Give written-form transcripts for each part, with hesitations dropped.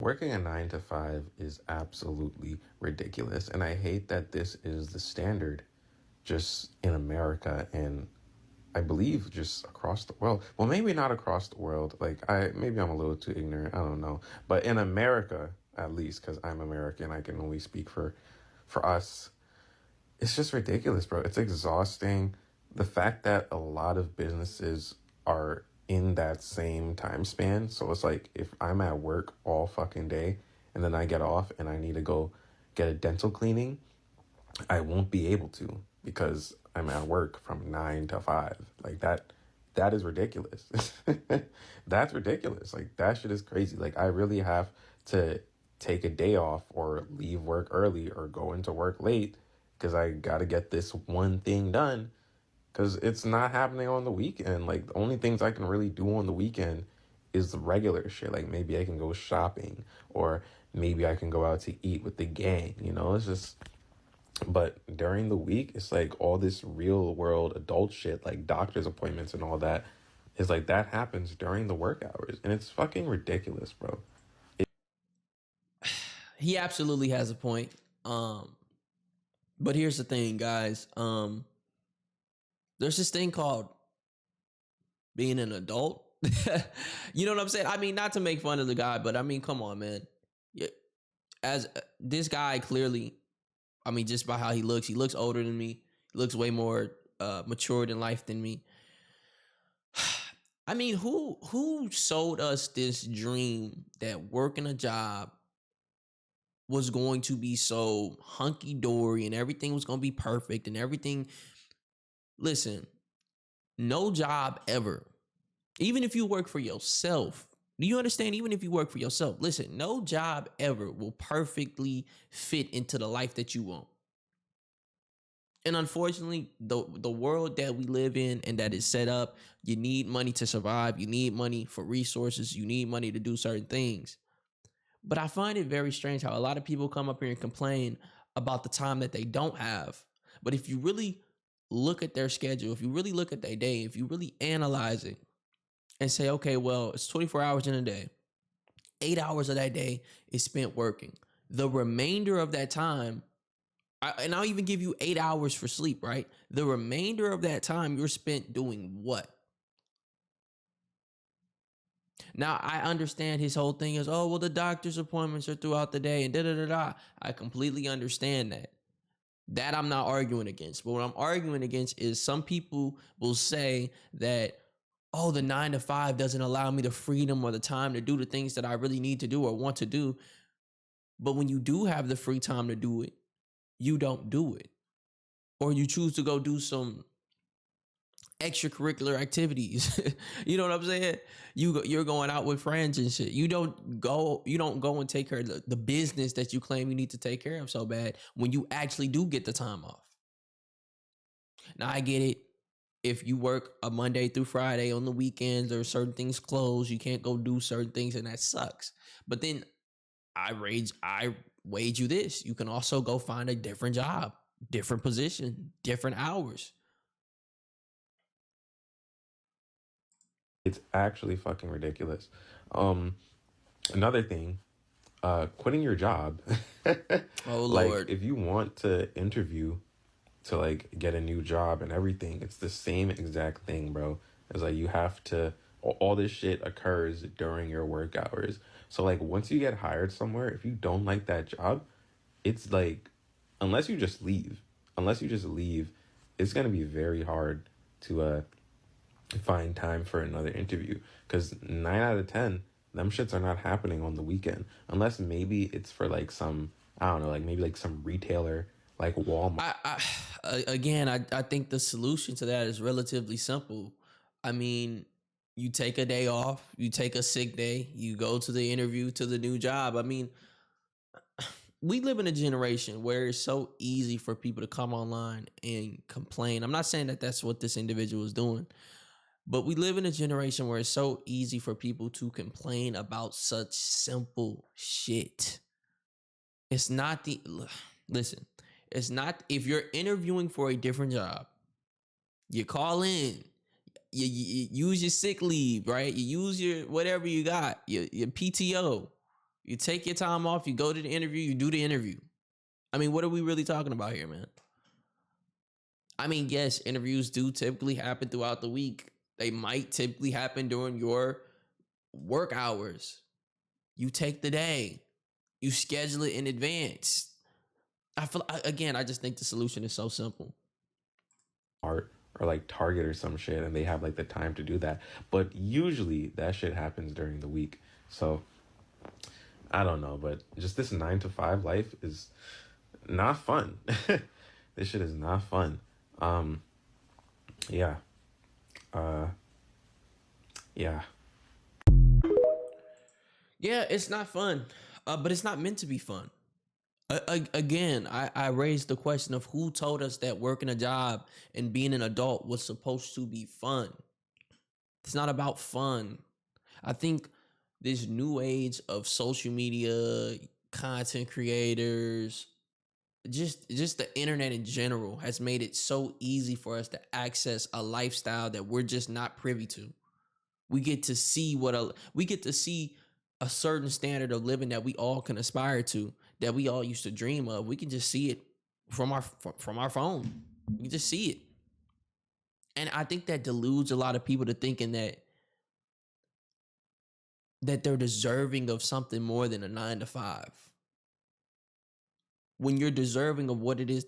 working a 9 to 5 is absolutely ridiculous. And I hate that this is the standard just in America and I believe just across the world. Well, maybe not across the world. Maybe I'm a little too ignorant. I don't know. But in America, at least, because I'm American, I can only speak for us. It's just ridiculous, bro. It's exhausting. The fact that a lot of businesses are in that same time span. So it's like if I'm at work all fucking day and then I get off and I need to go get a dental cleaning, I won't be able to because I'm at work from 9 to 5. That is ridiculous. That's ridiculous. Like that shit is crazy. Like I really have to take a day off or leave work early or go into work late because I got to get this one thing done because it's not happening on the weekend. Like the only things I can really do on the weekend is the regular shit. Like maybe I can go shopping or maybe I can go out to eat with the gang. It's just but during the week, it's like all this real world adult shit, like doctor's appointments and all that, is like that happens during the work hours. And it's fucking ridiculous, bro. He absolutely has a point. But here's the thing, guys. There's this thing called being an adult. You know what I'm saying? I mean, not to make fun of the guy, but I mean, come on, man. Yeah, as this guy clearly, I mean, just by how he looks older than me. He looks way more matured in life than me. I mean, who sold us this dream that working a job was going to be so hunky dory and everything was going to be perfect and everything? Listen, no job ever, even if you work for yourself. Do you understand? Even if you work for yourself, listen, no job ever will perfectly fit into the life that you want. And unfortunately, the world that we live in and that is set up, you need money to survive. You need money for resources. You need money to do certain things. But I find it very strange how a lot of people come up here and complain about the time that they don't have. But if you really look at their schedule, if you really look at their day, if you really analyze it and say, okay, well, it's 24 hours in a day, 8 hours of that day is spent working. The remainder of that time, and I'll even give you 8 hours for sleep, right? The remainder of that time you're spent doing what? Now, I understand his whole thing is, oh, well, the doctor's appointments are throughout the day and da da da da. I completely understand that. That I'm not arguing against. But what I'm arguing against is some people will say that, oh, the 9 to 5 doesn't allow me the freedom or the time to do the things that I really need to do or want to do. But when you do have the free time to do it, you don't do it. Or you choose to go do some extracurricular activities. You know what I'm saying? You're going out with friends and shit. You don't go and take care of the business that you claim you need to take care of so bad when you actually do get the time off. Now I get it. If you work a Monday through Friday on the weekends or certain things close, you can't go do certain things and that sucks. But then I wage you this. You can also go find a different job, different position, different hours. It's actually fucking ridiculous. Um, Another thing, quitting your job. Oh Like Lord. if you want to interview to like get a new job and everything, it's the same exact thing, bro. It's like you have to all this shit occurs during your work hours. So like once you get hired somewhere, if you don't like that job, it's like unless you just leave, unless you just leave, it's gonna be very hard to find time for another interview because 9 out of 10 them shits are not happening on the weekend unless maybe it's for like some I don't know like maybe like some retailer like Walmart. I think the solution to that is relatively simple. I mean, you take a day off, you take a sick day, you go to the interview to the new job. I mean, we live in a generation where it's so easy for people to come online and complain. I'm not saying that that's what this individual is doing, but we live in a generation where it's so easy for people to complain about such simple shit. It's not the listen. It's not if you're interviewing for a different job, you call in, you use your sick leave, right? You use your whatever you got, your PTO. You take your time off, you go to the interview, you do the interview. I mean, what are we really talking about here, man? I mean, yes, interviews do typically happen throughout the week. They might typically happen during your work hours. You take the day, you schedule it in advance. I just think the solution is so simple. Art or like Target or some shit, and they have like the time to do that. But usually that shit happens during the week. So I don't know, but just this 9 to 5 life is not fun. This shit is not fun. Um, yeah. Uh, yeah. Yeah, it's not fun, but it's not meant to be fun. Again, I raised the question of who told us that working a job and being an adult was supposed to be fun. It's not about fun. I think this new age of social media, content creators, just the internet in general has made it so easy for us to access a lifestyle that we're just not privy to. We get to see a certain standard of living that we all can aspire to, that we all used to dream of. We can just see it from our phone. We can just see it. And I think that deludes a lot of people to thinking that they're deserving of something more than a 9 to 5. When you're deserving of what it is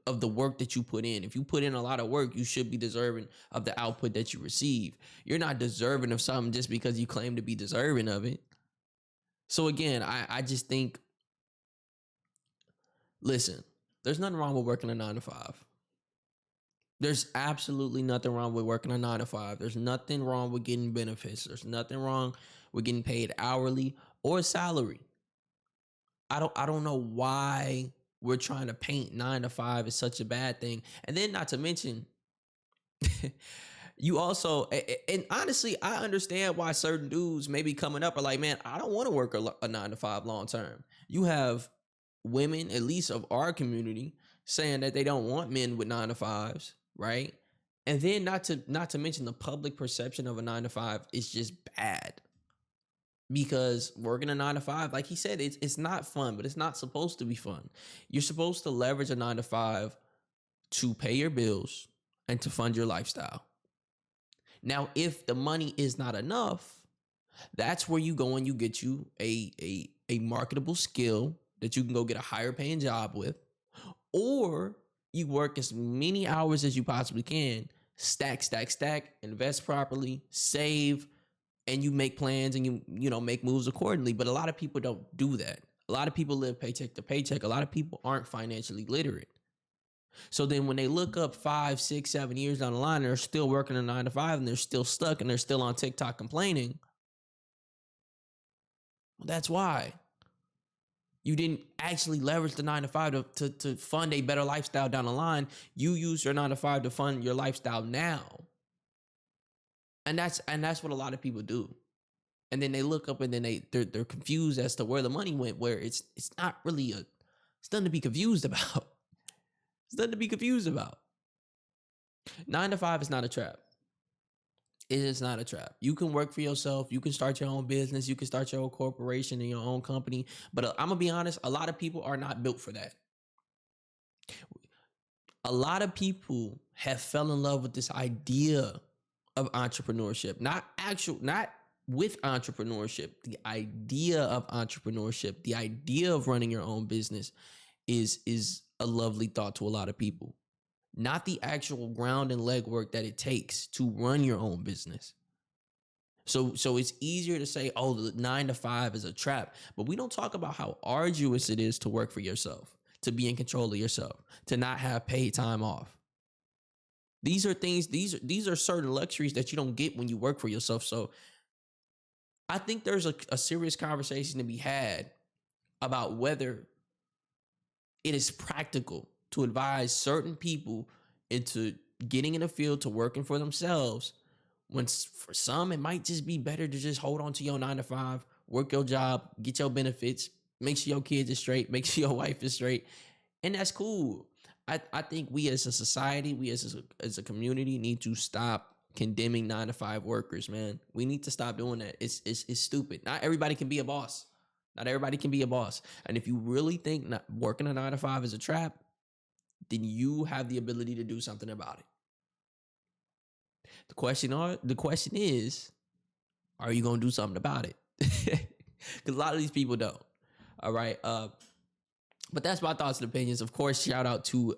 of the work that you put in. If you put in a lot of work, you should be deserving of the output that you receive. You're not deserving of something just because you claim to be deserving of it. So again, I just think, listen, there's nothing wrong with working a 9 to 5. There's absolutely nothing wrong with working a 9 to 5. There's nothing wrong with getting benefits. There's nothing wrong with getting paid hourly or salary. I don't know why we're trying to paint 9 to 5 as such a bad thing. And then not to mention, you also, and honestly, I understand why certain dudes maybe coming up are like, man, I don't want to work a 9 to 5 long term. You have women, at least of our community, saying that they don't want men with 9 to 5s, right? And then not to mention the public perception of a 9 to 5 is just bad. Because working a 9 to 5, like he said, it's not fun, but it's not supposed to be fun. You're supposed to leverage a 9 to 5 to pay your bills and to fund your lifestyle. Now, if the money is not enough, that's where you go and you get you a marketable skill that you can go get a higher paying job with, or you work as many hours as you possibly can, stack, invest properly, save, and you make plans and you make moves accordingly. But a lot of people don't do that. A lot of people live paycheck to paycheck. A lot of people aren't financially literate. So then when they look up 5, 6, 7 years down the line, they're still working a 9 to 5 and they're still stuck and they're still on TikTok complaining. Well, that's why. You didn't actually leverage the 9 to 5 to fund a better lifestyle down the line. You use your 9 to 5 to fund your lifestyle now. And that's what a lot of people do. And then they look up and then they're confused as to where the money went, where it's not really it's nothing to be confused about. It's nothing to be confused about. 9 to 5 is not a trap. It is not a trap. You can work for yourself. You can start your own business. You can start your own corporation and your own company. But I'm going to be honest, a lot of people are not built for that. A lot of people have fell in love with this idea of entrepreneurship, not with entrepreneurship. The idea of entrepreneurship, the idea of running your own business is a lovely thought to a lot of people. Not the actual ground and legwork that it takes to run your own business. So it's easier to say, oh, the 9 to 5 is a trap, but we don't talk about how arduous it is to work for yourself, to be in control of yourself, to not have paid time off. These are things, these are certain luxuries that you don't get when you work for yourself. So I think there's a serious conversation to be had about whether it is practical to advise certain people into getting in the field to working for themselves, when for some it might just be better to just hold on to your 9 to 5, work your job, get your benefits, make sure your kids are straight, make sure your wife is straight, and that's cool. I think we as a society, we as a community need to stop condemning 9 to 5 workers, man. We need to stop doing that. It's stupid. Not everybody can be a boss. Not everybody can be a boss. And if you really think working a 9 to 5 is a trap, then you have the ability to do something about it. The question is, are you gonna do something about it? Because a lot of these people don't. All right. But that's my thoughts and opinions. Of course, shout out to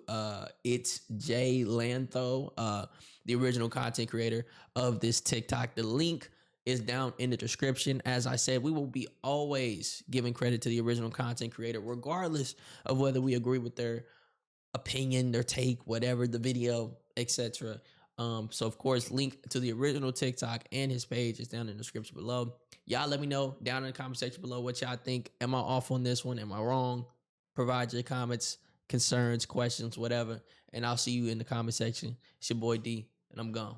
It's Jay Lantho, the original content creator of this TikTok. The link is down in the description. As I said, we will be always giving credit to the original content creator, regardless of whether we agree with their opinion, their take, whatever, the video, etc. So of course, link to the original TikTok and his page is down in the description below. Y'all let me know down in the comment section below what y'all think. Am I off on this one? Am I wrong? Provide your comments, concerns, questions, whatever. And I'll see you in the comment section. It's your boy D, and I'm gone.